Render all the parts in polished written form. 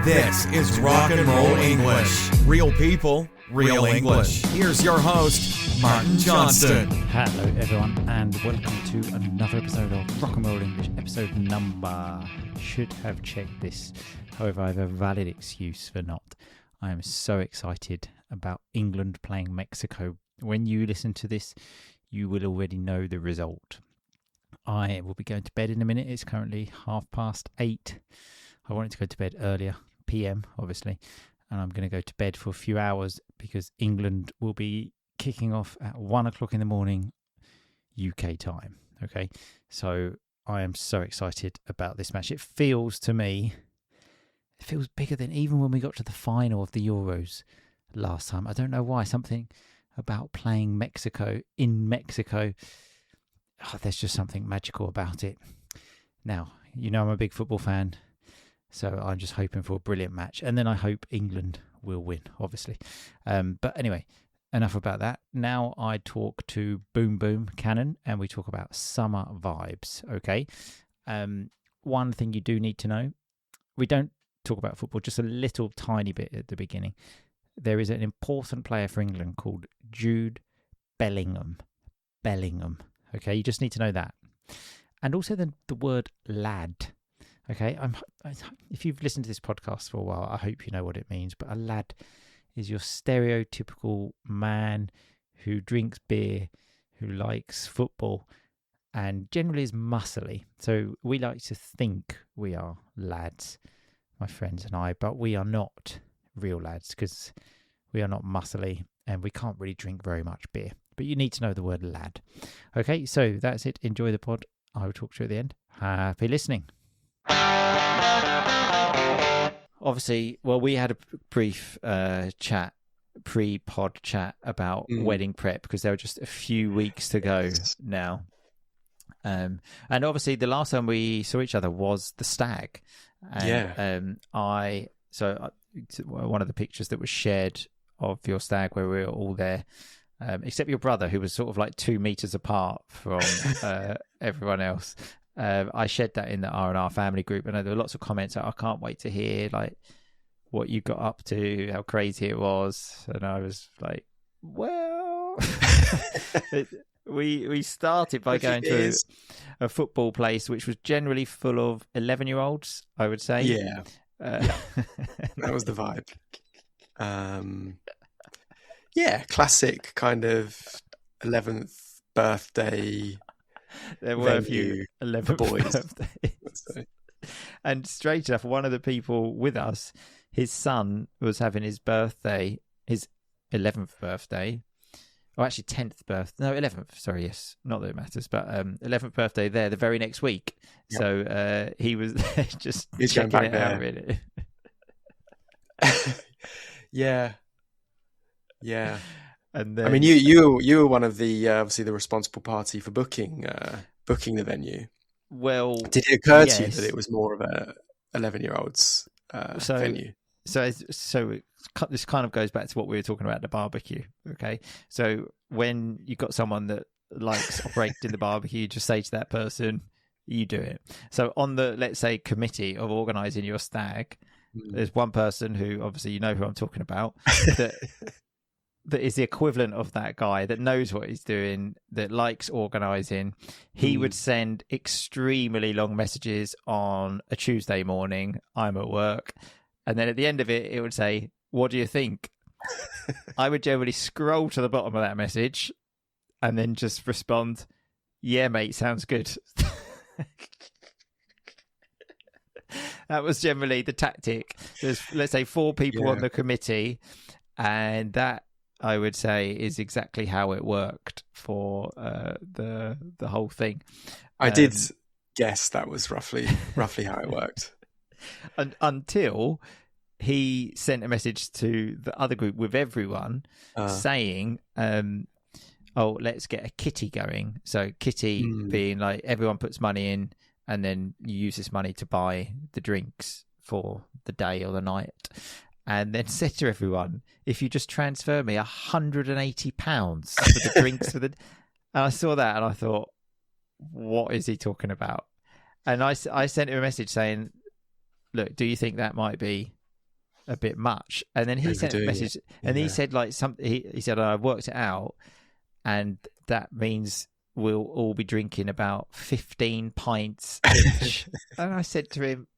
This is Rock and Roll English. Real people, real English. Here's your host, Martin Johnston. Hello everyone and welcome to another episode of Rock and Roll English, episode number. Should have checked this, however I have a valid excuse for not. I am so excited about England playing Mexico. When you listen to this, you will already know the result. I will be going to bed in a minute. It's currently 8:30. I wanted to go to bed earlier, PM obviously, and I'm going to go to bed for a few hours because England will be kicking off at 1 o'clock in the morning UK time. Okay, so I am so excited about this match. It feels bigger than even when we got to the final of the Euros last time. I don't know why. Something about playing Mexico in Mexico. There's just something magical about it. Now, you know I'm a big football fan, so I'm just hoping for a brilliant match. And then I hope England will win, obviously. But anyway, enough about that. Now I talk to Boom Boom Cannon, and we talk about summer vibes, okay? One thing you do need to know, we don't talk about football, just a little tiny bit at the beginning. There is an important player for England called Jude Bellingham. Okay, you just need to know that. And also the word lad. Okay, if you've listened to this podcast for a while, I hope you know what it means. But a lad is your stereotypical man who drinks beer, who likes football, and generally is muscly. So we like to think we are lads, my friends and I, but we are not real lads because we are not muscly and we can't really drink very much beer. But you need to know the word lad. Okay, so that's it. Enjoy the pod. I will talk to you at the end. Happy listening. Obviously, well, we had a brief pre-pod chat about wedding prep because there were just a few weeks to go now. And obviously, the last time we saw each other was the stag. And, one of the pictures that was shared of your stag where we were all there, except your brother, who was sort of like 2 meters apart from everyone else. I shared that in the R&R family group, and there were lots of comments. I can't wait to hear like what you got up to, how crazy it was. And I was like, well, we started by going to a football place which was generally full of 11-year-olds, I would say. Yeah. That was the vibe. Classic kind of 11th birthday. There were a few 11th birthdays. And strange enough, one of the people with us, his son was having his 11th birthday. Oh, actually 10th birthday. No, 11th. Sorry, yes. Not that it matters, but 11th birthday there the very next week. Yep. So he was just checking it out, really. Yeah. And then, I mean, you were one of the obviously the responsible party for booking the venue. Well, did it occur to you that it was more of a 11-year-olds venue? So this kind of goes back to what we were talking about, the barbecue. Okay, so when you got someone that likes operating the barbecue, just say to that person, you do it. So on the, let's say, committee of organising your stag, there's one person who, obviously you know who I'm talking about, that is the equivalent of that guy, that knows what he's doing, that likes organising. He would send extremely long messages on a Tuesday morning, I'm at work, and then at the end of it would say, what do you think? I would generally scroll to the bottom of that message and then just respond, yeah mate, sounds good. That was generally the tactic. There's, let's say, 4 people on the committee, and that, I would say, is exactly how it worked for the whole thing. I did guess that was roughly how it worked. Until he sent a message to the other group with everyone saying, let's get a kitty going. So kitty being like everyone puts money in and then you use this money to buy the drinks for the day or the night. And then said to everyone, if you just transfer me £180 for the drinks and I saw that and I thought, what is he talking about? And I sent him a message saying, look, do you think that might be a bit much. And then he sent a message, and he said like something. He said, "I worked it out, and that means we'll all be drinking about 15 pints each." And I said to him,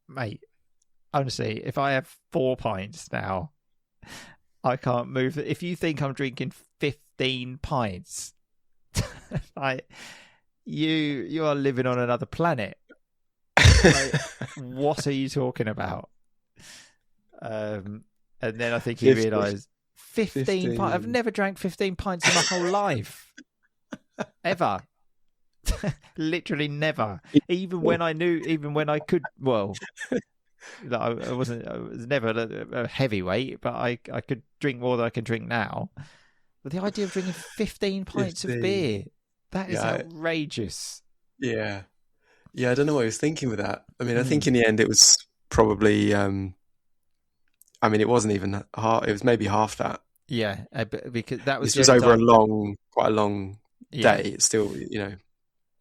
"Mate, honestly, if I have 4 pints now, I can't move. If you think I'm drinking 15 pints, like you are living on another planet. Like, what are you talking about?" And then I think he realised 15 pints. I've never drank 15 pints in my whole life, ever. Literally never. Even when I could. Well, I was never a heavyweight, but I could drink more than I can drink now. But the idea of drinking 15 pints of beer, that is outrageous. Yeah. I don't know what he was thinking with that. I mean, I think in the end it was probably. It wasn't even half. It was maybe half that. Yeah, because that was. This was over quite a long day. It's still,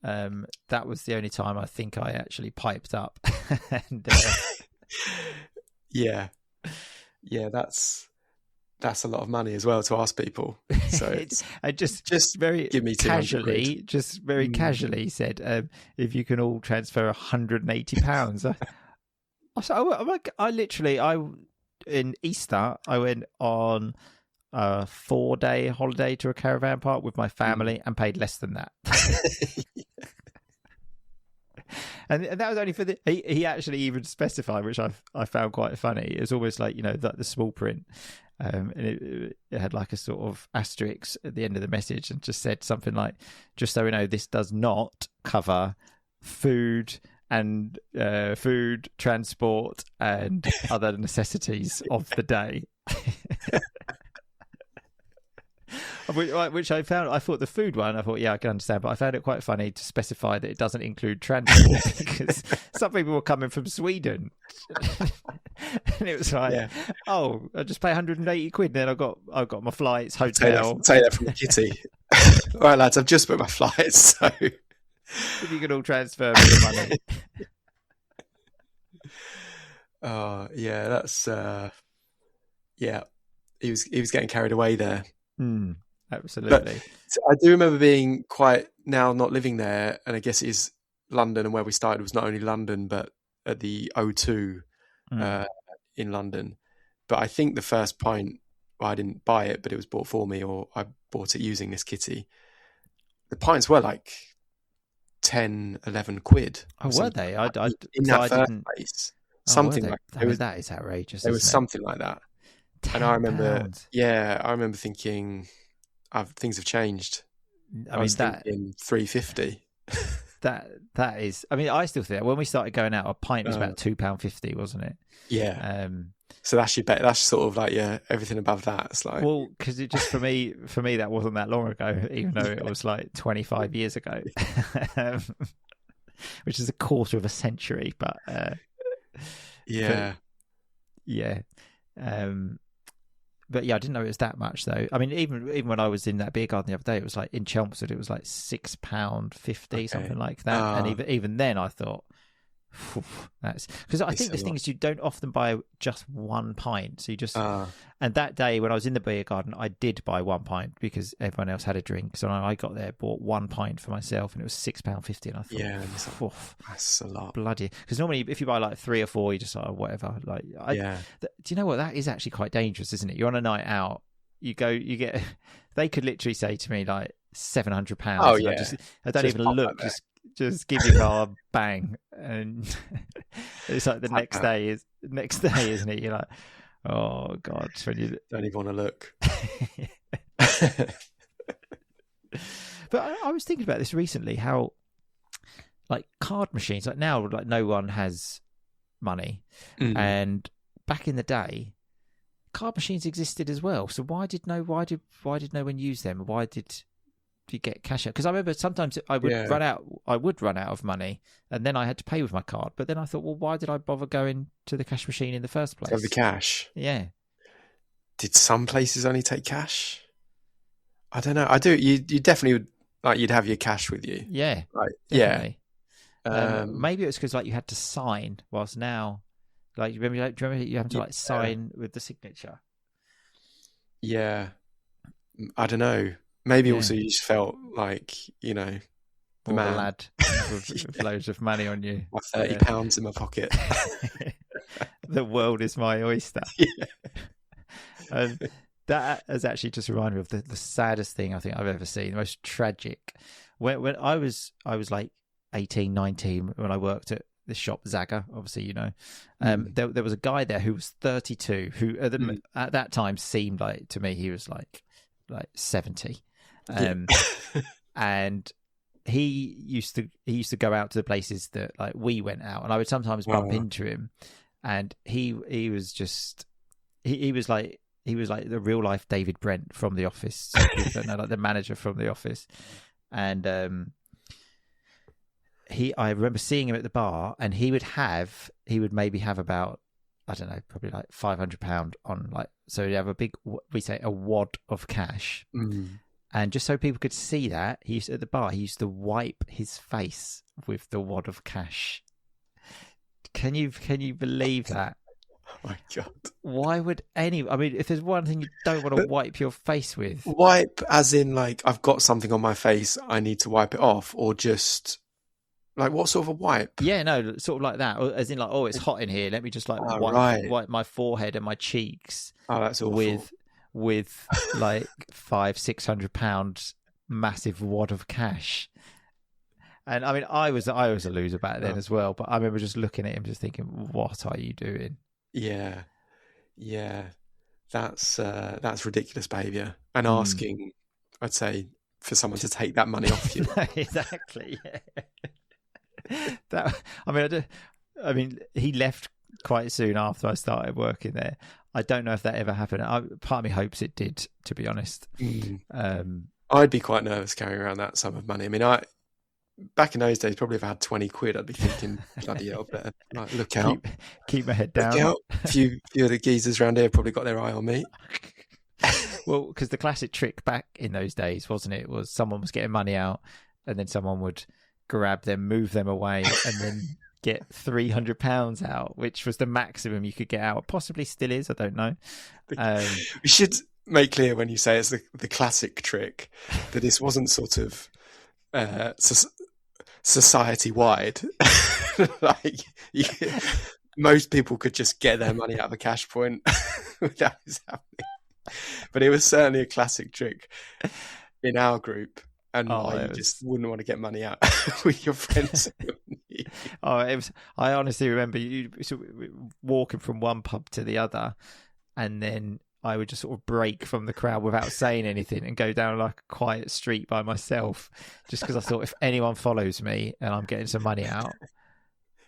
that was the only time I think I actually piped up. And, that's a lot of money as well to ask people. So I just very give me casually, casually said, if you can all transfer £180. In Easter, I went on a 4-day holiday to a caravan park with my family and paid less than that. And that was only for he actually even specified, which I found quite funny. It's almost like, the small print. And it had like a sort of asterisk at the end of the message and just said something like, "Just so we know, this does not cover food and food, transport, and other necessities of the day." Which I found, I thought the food one, I thought, yeah, I can understand, but I found it quite funny to specify that it doesn't include transport because some people were coming from Sweden. And it was like, oh, I just pay 180 quid, and then I've got my flights, hotel. Take that from the kitty. All right, lads, I've just booked my flights, so if you could all transfer me the money. That's he was getting carried away there. Absolutely. But I do remember being quite, now not living there, and I guess it is London, and where we started was not only London but at the O2 in London. But I think the first pint, I didn't buy it, but it was bought for me, or I bought it using this kitty. The pints were like 10, 11 quid. Oh, were they? In that first place. Something like that. That is outrageous. There was something like that. And I remember, thinking, things have changed. I was thinking £3.50. That is. I mean, I still think when we started going out, a pint was about £2.50, wasn't it? Yeah. So that's your bet. That's sort of like everything above that. It's like, well, because it just for me that wasn't that long ago, even though it was like 25 years ago, which is a quarter of a century. But But yeah, I didn't know it was that much though. I mean, even when I was in that beer garden the other day, it was like in Chelmsford, it was like £6.50, something like that. And even then, I thought, that's because I think the thing is you don't often buy just one pint. So you just and that day when I was in the beer garden, I did buy 1 pint because everyone else had a drink. So I got there, bought 1 pint for myself, and it was £6.50. And I thought, that's a lot, bloody. Because normally, if you buy like 3 or 4, you just whatever. Like, do you know what? That is actually quite dangerous, isn't it? You're on a night out, you get. They could literally say to me like £700. Oh yeah, I don't even look. Just give your car a bang, and it's like the next day, isn't it? You're like, oh god, when you don't even want to look. But I was thinking about this recently, how like card machines, like now, like no one has money, and back in the day, card machines existed as well. So why did no one use them? Why did you get cash out? Because I remember sometimes I would run out of money, and then I had to pay with my card. But then I thought, well, why did I bother going to the cash machine in the first place? Have the cash. Yeah. Did some places only take cash? I don't know. I do. You definitely would, like, you'd have your cash with you. Yeah. Right. Definitely. Yeah. Maybe it was because like you had to sign, whilst now Like, do you remember you having to like sign with the signature? Yeah. I don't know. Maybe also you just felt like, the man. The lad with loads of money on you. My £30 in my pocket. The world is my oyster. Yeah. That has actually just reminded me of the saddest thing I think I've ever seen, the most tragic. When I was like 18, 19, when I worked at the shop Zaga, obviously, there was a guy there who was 32, who at that time seemed like, to me, he was like 70. And he used to go out to the places that like we went out, and I would sometimes bump into him, and he was just he was like the real life David Brent from The Office. So people don't know, like the manager from The Office. And I remember seeing him at the bar, and he would maybe have about, I don't know, probably like £500 on, like, so he'd have a wad of cash. And just so people could see that, he used to wipe his face with the wad of cash. Can you believe that? Oh my God. Why would if there's one thing you don't want to wipe your face with. Wipe as in like, I've got something on my face, I need to wipe it off, or just like, what sort of a wipe? Yeah, no, sort of like that. Or as in like, it's hot in here, let me just like wipe my forehead and my cheeks. Oh, that's awful. With like £500-600 massive wad of cash. And I mean, I was a loser back then as well, but I remember just looking at him, just thinking, what are you doing? Yeah. That's ridiculous behaviour. And asking, I'd say, for someone to take that money off you. Exactly. Yeah. I mean, he left quite soon after I started working there. I don't know if that ever happened. Part of me hopes it did, to be honest. I'd be quite nervous carrying around that sum of money. I mean, back in those days, probably if I had 20 quid, I'd be thinking, bloody hell, better look out. Keep my head down. Look out. A few of the geezers around here probably got their eye on me. Well, because the classic trick back in those days, wasn't it, was someone was getting money out, and then someone would grab them, move them away, and then get £300 out, which was the maximum you could get out. Possibly still is, I don't know. We should make clear, when you say it's the classic trick, that this wasn't sort of society-wide. Like, most people could just get their money out of a cash point without this happening. But it was certainly a classic trick in our group. And you just wouldn't want to get money out with your friends. It was. I honestly remember you walking from one pub to the other, and then I would just sort of break from the crowd without saying anything and go down like a quiet street by myself, just because I thought, if anyone follows me and I'm getting some money out,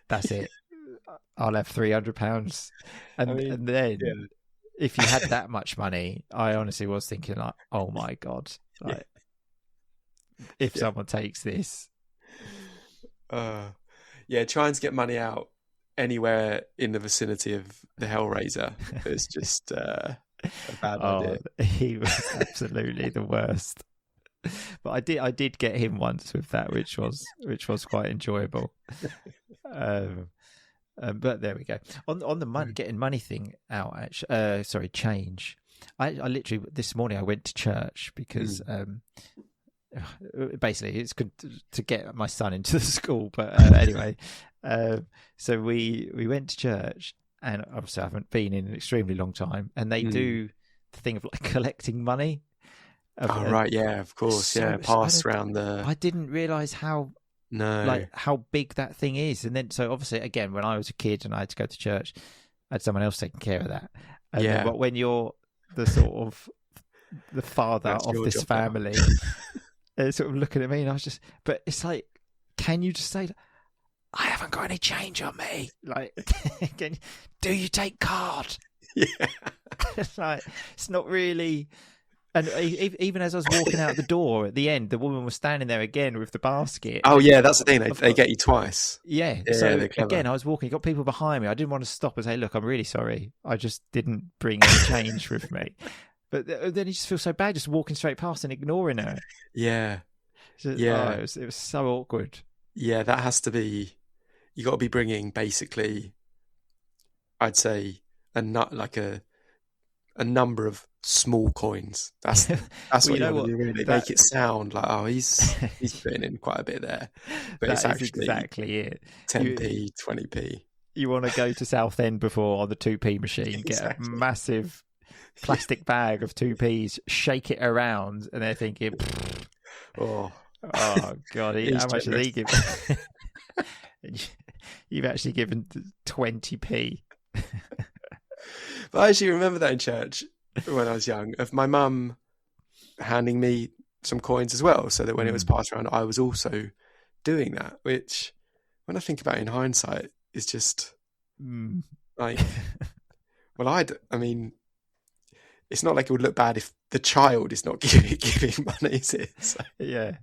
that's it. I'll have £300. And then if you had that much money, I honestly was thinking like, oh my God, like. If someone takes this, trying to get money out anywhere in the vicinity of the Hellraiser is just a bad idea. He was absolutely the worst. But I did get him once with that, which was quite enjoyable. But there we go. On the money, getting money thing out. Actually, change. I literally this morning I went to church because. Basically it's good to get my son into the school, but anyway, so we went to church, and obviously I haven't been in an extremely long time, and they do the thing of like collecting money. Right, yeah, of course, pass around the. I didn't realise how big that thing is, and then so obviously again, when I was a kid and I had to go to church, I had someone else taking care of that. But when you're the sort of the father of this family. They're sort of looking at me, and I was just, but it's like, can you just say, I haven't got any change on me? Like, do you take card? Yeah. It's like, it's not really. And even as I was walking out the door at the end, the woman was standing there again with the basket. Oh, yeah, that's the thing. They get you twice. Yeah. So again, I was walking, got people behind me. I didn't want to stop and say, look, I'm really sorry. I just didn't bring any change with me. But then you just feel so bad just walking straight past and ignoring her. Yeah. It was so awkward. Yeah, that has to be... You got to be bringing basically I'd say a number of small coins. That's Well, what you you know want to what? do, really. That Make it sound like, oh, he's putting in quite a bit there, but it's that is actually exactly it. You 10p, 20p. you want to go to Southend before on the 2p machine, get a Exactly. massive plastic bag of 2p's, shake it around, and they're thinking, Oh, oh God, he's how much did generous. he give? You've actually given 20p. But I actually remember that in church when I was young, of my mum handing me some coins as well, so that when it was passed around, I was also doing that, which, when I think about it in hindsight, is just like, well, I mean, it's not like it would look bad if the child is not giving money, is it? So, Yeah.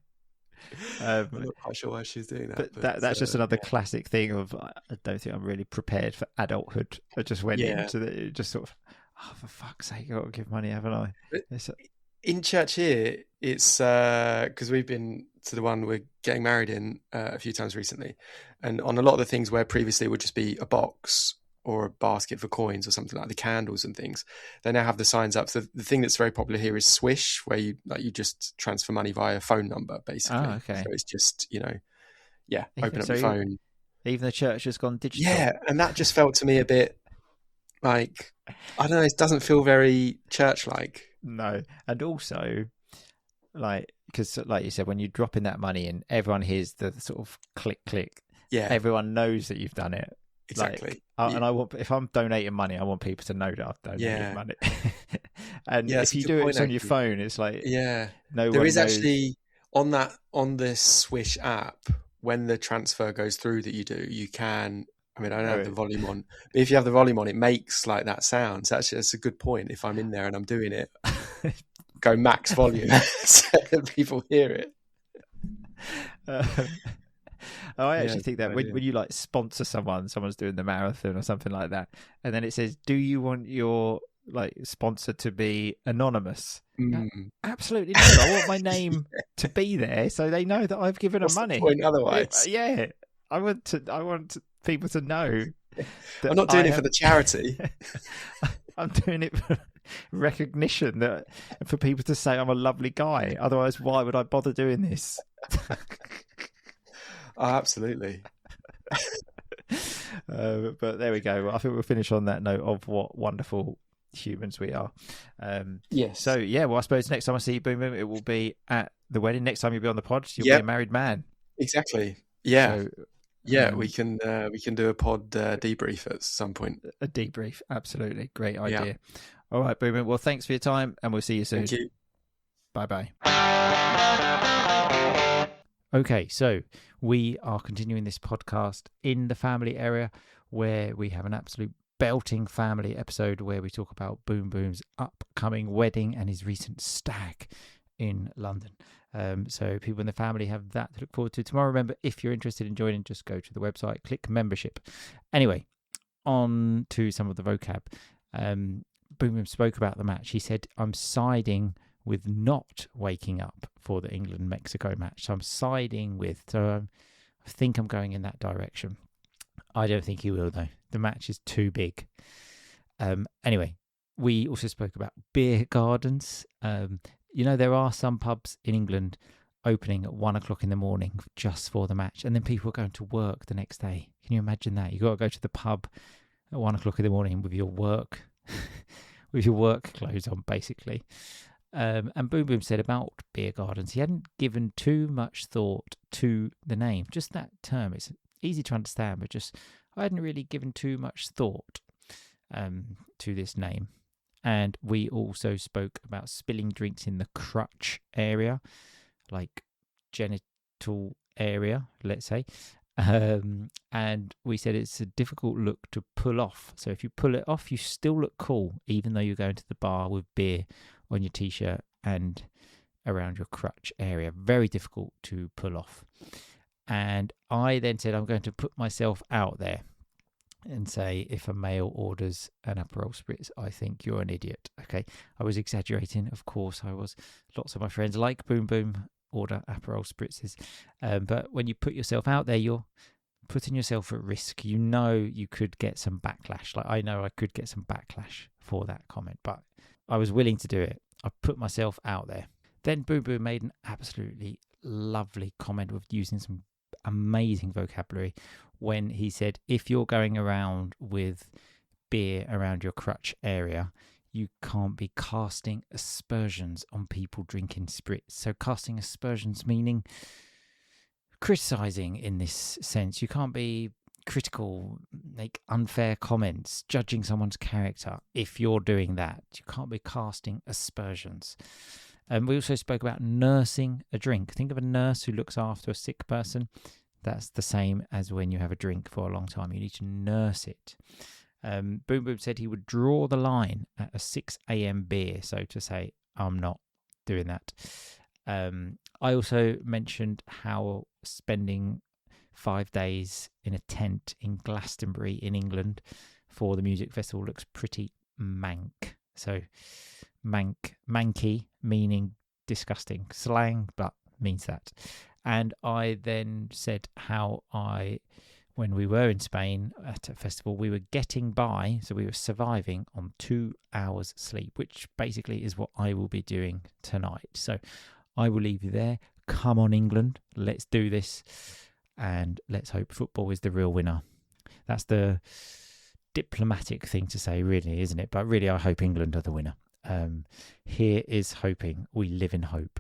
I'm not quite sure why she's doing that. But that's just another classic thing of, I don't think I'm really prepared for adulthood. I just went into the, just sort of, oh, for fuck's sake, I've got to give money, haven't I? In church here, it's because we've been to the one we're getting married in a few times recently, and on a lot of the things where previously it would just be a box or a basket for coins or something, like the candles and things, they now have the signs up. So the thing that's very popular here is Swish, where you just transfer money via phone number, basically. Oh, okay. So it's just, open up your So phone. Even the church has gone digital. Yeah, and that just felt to me a bit like, I don't know, it doesn't feel very church-like. No, and also, like, because like you said, when you drop in that money and everyone hears the sort of click click, Yeah, everyone knows that you've done it. exactly. And I want, if I'm donating money, I want people to know that I've donated money. And if you do it on your phone, it's like, no there one is knows. actually on the Swish app, when the transfer goes through that you can. I mean, I don't have the volume on, but if you have the volume on, it makes like that sound. So actually, that's a good point. If I'm in there and I'm doing it, go max volume so that people hear it. I actually think that when you like sponsor someone's doing the marathon or something like that, and then it says, "Do you want your like sponsor to be anonymous?" Absolutely no. I want my name to be there so they know that I've given them money. The point otherwise? Yeah, I want people to know that I'm not doing it for the charity. I'm doing it for recognition, that for people to say I'm a lovely guy. Otherwise, why would I bother doing this? Oh, absolutely. But there we go. I think we'll finish on that note of what wonderful humans we are. Yes. So well, I suppose next time I see you, Boom Boom, it will be at the wedding. Next time you'll be on the pod, you'll be a married man. Exactly. Yeah. So, we can do a pod debrief at some point. A debrief, absolutely, great idea. Yeah. All right, Boom Boom. Well, thanks for your time, and we'll see you soon. Thank you. Bye. Okay, so we are continuing this podcast in the family area, where we have an absolute belting family episode where we talk about Boom Boom's upcoming wedding and his recent stag in London. So people in the family have that to look forward to tomorrow. Remember, if you're interested in joining, just go to the website, click membership. Anyway, on to some of the vocab. Boom Boom spoke about the match. He said, I'm siding with not waking up for the England-Mexico match. So I'm siding with, I think I'm going in that direction. I don't think he will, though. The match is too big. Anyway, we also spoke about beer gardens. There are some pubs in England opening at 1 o'clock in the morning just for the match, and then people are going to work the next day. Can you imagine that? You've got to go to the pub at 1 o'clock in the morning with your work clothes on, basically. And Boom Boom said about beer gardens, he hadn't given too much thought to the name. Just that term, it's easy to understand, but just I hadn't really given too much thought to this name. And we also spoke about spilling drinks in the crutch area, like genital area, let's say. And we said it's a difficult look to pull off. So if you pull it off, you still look cool, even though you're going to the bar with beer on your t-shirt and around your crutch area. Very difficult to pull off. And I then said, I'm going to put myself out there and say, if a male orders an Aperol Spritz, I think you're an idiot. Okay, I was exaggerating. Of course I was. Lots of my friends like Boom Boom order Aperol Spritzes. But when you put yourself out there, you're putting yourself at risk. You know you could get some backlash. Like I know I could get some backlash for that comment, but I was willing to do it. I put myself out there. Then Boom Boom made an absolutely lovely comment with using some amazing vocabulary when he said, if you're going around with beer around your crutch area, you can't be casting aspersions on people drinking spirits. So casting aspersions meaning criticising in this sense. You can't be critical, make unfair comments, judging someone's character. If you're doing that, you can't be casting aspersions. And we also spoke about nursing a drink. Think of a nurse who looks after a sick person. That's the same as when you have a drink for a long time. You need to nurse it. Boom Boom said he would draw the line at a 6 a.m. beer. So to say, I'm not doing that. I also mentioned how spending 5 days in a tent in Glastonbury in England for the music festival looks pretty mank. So manky meaning disgusting. Slang, but means that. And I then said how when we were in Spain at a festival, we were getting by, so we were surviving on 2 hours sleep, which basically is what I will be doing tonight. So I will leave you there. Come on, England. Let's do this. And let's hope football is the real winner. That's the diplomatic thing to say, really, isn't it? But really, I hope England are the winner. Here is hoping. We live in hope.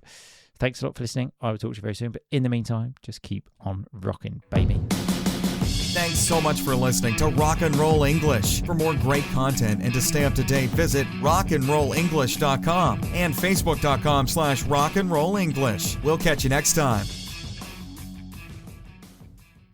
Thanks a lot for listening. I will talk to you very soon. But in the meantime, just keep on rocking, baby. Thanks so much for listening to Rock and Roll English. For more great content and to stay up to date, visit rockandrollenglish.com and facebook.com/rockandrollenglish. We'll catch you next time.